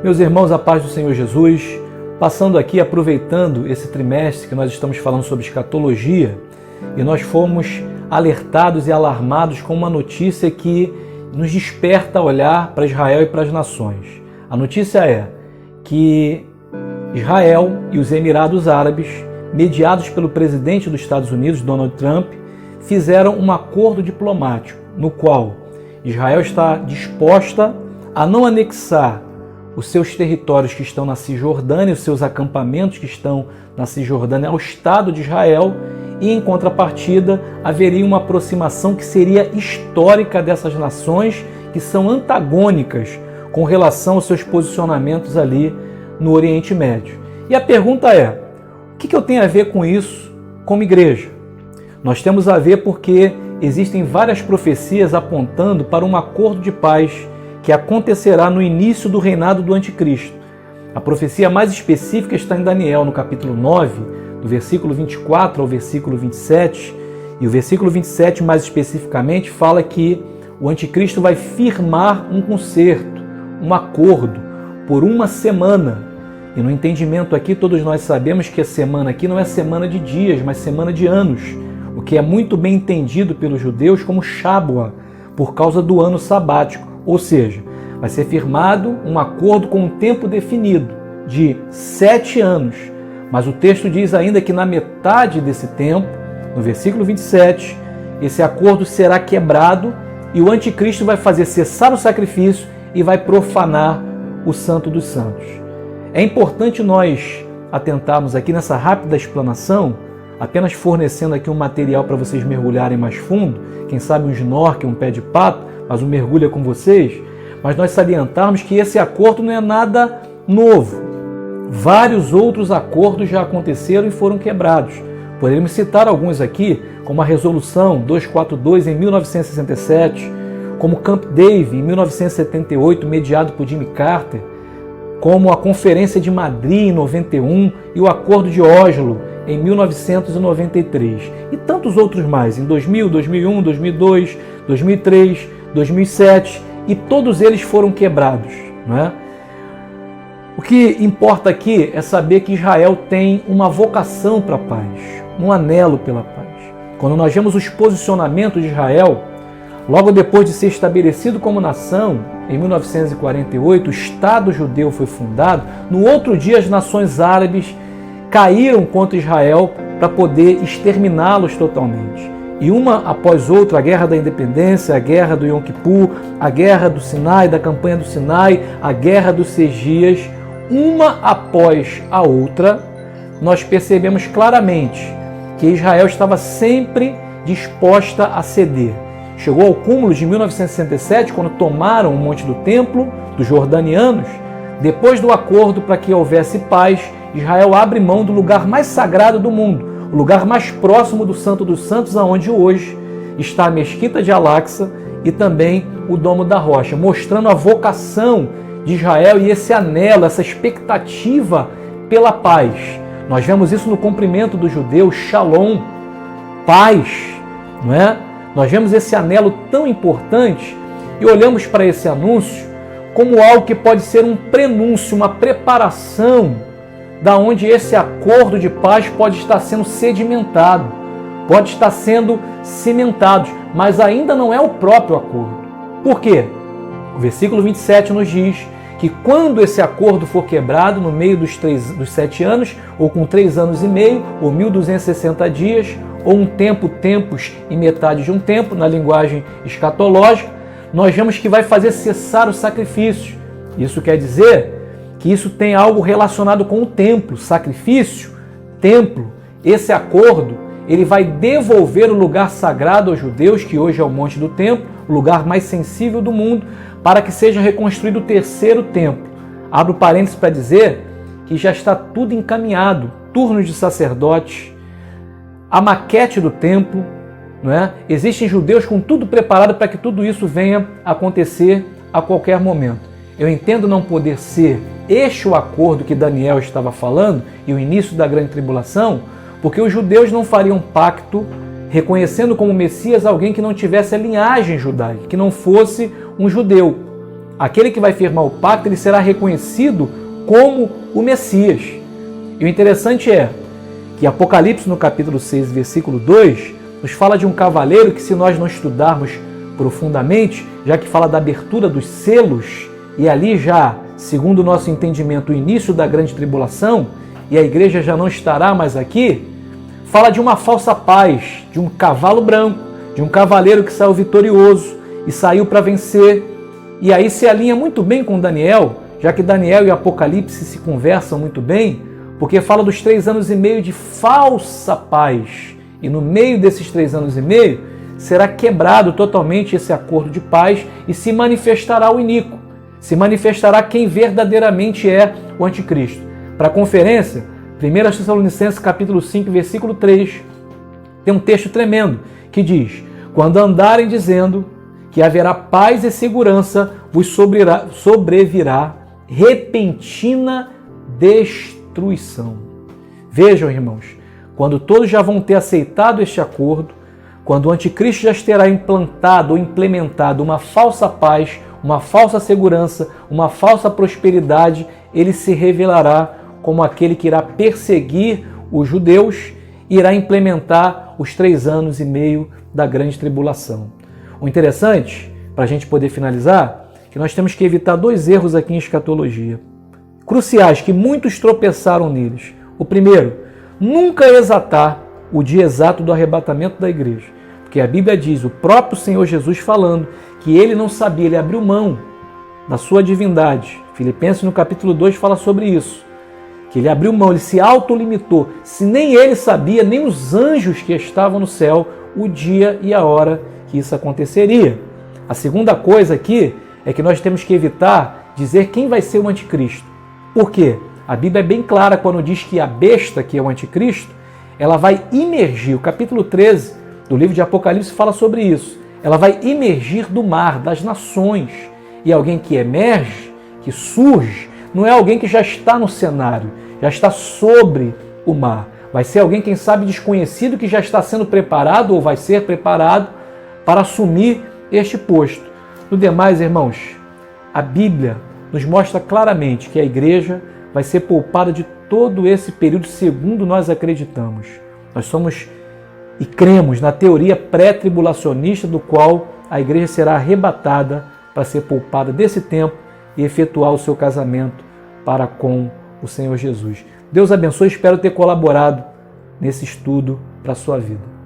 Meus irmãos, a paz do Senhor Jesus, passando aqui, aproveitando esse trimestre que nós estamos falando sobre escatologia, e nós fomos alertados e alarmados com uma notícia que nos desperta a olhar para Israel e para as nações. A notícia é que Israel e os Emirados Árabes, mediados pelo presidente dos Estados Unidos, Donald Trump, fizeram um acordo diplomático no qual Israel está disposta a não anexar os seus territórios que estão na Cisjordânia, os seus acampamentos que estão na Cisjordânia ao Estado de Israel, e em contrapartida haveria uma aproximação que seria histórica dessas nações que são antagônicas com relação aos seus posicionamentos ali no Oriente Médio. E a pergunta é, o que eu tenho a ver com isso como igreja? Nós temos a ver porque existem várias profecias apontando para um acordo de paz que acontecerá no início do reinado do Anticristo. A profecia mais específica está em Daniel, no capítulo 9, do versículo 24 ao versículo 27, e o versículo 27, mais especificamente, fala que o Anticristo vai firmar um concerto, um acordo, por uma semana. E no entendimento aqui, todos nós sabemos que a semana aqui não é semana de dias, mas semana de anos, o que é muito bem entendido pelos judeus como Shabuah, por causa do ano sabático. Ou seja, vai ser firmado um acordo com um tempo definido, de 7 anos. Mas o texto diz ainda que na metade desse tempo, no versículo 27, esse acordo será quebrado e o anticristo vai fazer cessar o sacrifício e vai profanar o Santo dos Santos. É importante nós atentarmos aqui nessa rápida explanação, apenas fornecendo aqui um material para vocês mergulharem mais fundo, quem sabe um snorkel, um pé de pato, mas um mergulho é com vocês, mas nós salientarmos que esse acordo não é nada novo. Vários outros acordos já aconteceram e foram quebrados. Podemos citar alguns aqui, como a Resolução 242 em 1967, como Camp David em 1978, mediado por Jimmy Carter, como a Conferência de Madrid em 91 e o Acordo de Oslo em 1993. E tantos outros mais, em 2000, 2001, 2002, 2003, 2007, e todos eles foram quebrados, não é? O que importa aqui é saber que Israel tem uma vocação para a paz, um anelo pela paz. Quando nós vemos os posicionamentos de Israel, logo depois de ser estabelecido como nação, em 1948, o Estado judeu foi fundado, no outro dia as nações árabes caíram contra Israel para poder exterminá-los totalmente. E uma após outra, a Guerra da Independência, a Guerra do Yom Kippur, a Guerra do Sinai, da Campanha do Sinai, a Guerra dos 6 dias, uma após a outra, nós percebemos claramente que Israel estava sempre disposta a ceder. Chegou ao cúmulo de 1967, quando tomaram o Monte do Templo, dos jordanianos. Depois do acordo para que houvesse paz, Israel abre mão do lugar mais sagrado do mundo, o lugar mais próximo do Santo dos Santos, aonde hoje está a Mesquita de Al-Aqsa e também o Domo da Rocha, mostrando a vocação de Israel e esse anelo, essa expectativa pela paz. Nós vemos isso no cumprimento do judeu, Shalom, paz, não é? Nós vemos esse anelo tão importante e olhamos para esse anúncio como algo que pode ser um prenúncio, uma preparação da onde esse acordo de paz pode estar sendo sedimentado, pode estar sendo cimentado, mas ainda não é o próprio acordo. Por quê? O versículo 27 nos diz que quando esse acordo for quebrado no meio dos 7 anos, ou com 3 anos e meio, ou 1260 dias, ou um tempo, tempos e metade de um tempo, na linguagem escatológica, nós vemos que vai fazer cessar os sacrifícios. Isso quer dizer que isso tem algo relacionado com o templo, sacrifício, templo. Esse acordo, ele vai devolver o lugar sagrado aos judeus, que hoje é o Monte do Templo, o lugar mais sensível do mundo, para que seja reconstruído o 3º templo. Abro parênteses para dizer que já está tudo encaminhado, turnos de sacerdotes, a maquete do templo, não é? Existem judeus com tudo preparado para que tudo isso venha a acontecer a qualquer momento. Eu entendo não poder ser este o acordo que Daniel estava falando e o início da grande tribulação, porque os judeus não fariam pacto reconhecendo como Messias alguém que não tivesse a linhagem judaica, que não fosse um judeu. aquele que vai firmar o pacto, ele será reconhecido como o Messias. E o interessante é que Apocalipse, no capítulo 6, versículo 2, nos fala de um cavaleiro que, se nós não estudarmos profundamente, já que fala da abertura dos selos, e ali já, segundo o nosso entendimento, o início da grande tribulação, e a igreja já não estará mais aqui, fala de uma falsa paz, de um cavalo branco, de um cavaleiro que saiu vitorioso e saiu para vencer. E aí se alinha muito bem com Daniel, já que Daniel e Apocalipse se conversam muito bem, porque fala dos 3 anos e meio de falsa paz. E no meio desses 3 anos e meio, será quebrado totalmente esse acordo de paz e se manifestará o iníquo, se manifestará quem verdadeiramente é o anticristo. Para a conferência, 1 Tessalonicenses capítulo 5, versículo 3, tem um texto tremendo que diz: quando andarem dizendo que haverá paz e segurança, vos sobrevirá repentina destruição. Vejam, irmãos, quando todos já vão ter aceitado este acordo, quando o anticristo já terá implantado ou implementado uma falsa paz, uma falsa segurança, uma falsa prosperidade, ele se revelará como aquele que irá perseguir os judeus e irá implementar os 3 anos e meio da grande tribulação. O interessante, para a gente poder finalizar, é que nós temos que evitar 2 erros aqui em escatologia, cruciais, que muitos tropeçaram neles. O primeiro, nunca exatar o dia exato do arrebatamento da igreja, porque a Bíblia diz, o próprio Senhor Jesus falando, que ele não sabia, ele abriu mão da sua divindade. Filipenses no capítulo 2 fala sobre isso, que ele abriu mão, ele se autolimitou, se nem ele sabia, nem os anjos que estavam no céu, o dia e a hora que isso aconteceria. A segunda coisa aqui é que nós temos que evitar dizer quem vai ser o anticristo. Por quê? A Bíblia é bem clara quando diz que a besta, que é o anticristo, ela vai imergir. O capítulo 13 do livro de Apocalipse fala sobre isso. Ela vai imergir do mar, das nações. E alguém que emerge, que surge, não é alguém que já está no cenário, já está sobre o mar. Vai ser alguém, quem sabe, desconhecido, que já está sendo preparado ou vai ser preparado para assumir este posto. No demais, irmãos, a Bíblia nos mostra claramente que a igreja vai ser poupada de todo esse período segundo nós acreditamos. Nós somos e cremos na teoria pré-tribulacionista do qual a igreja será arrebatada para ser poupada desse tempo e efetuar o seu casamento para com o Senhor Jesus. Deus abençoe, espero ter colaborado nesse estudo para a sua vida.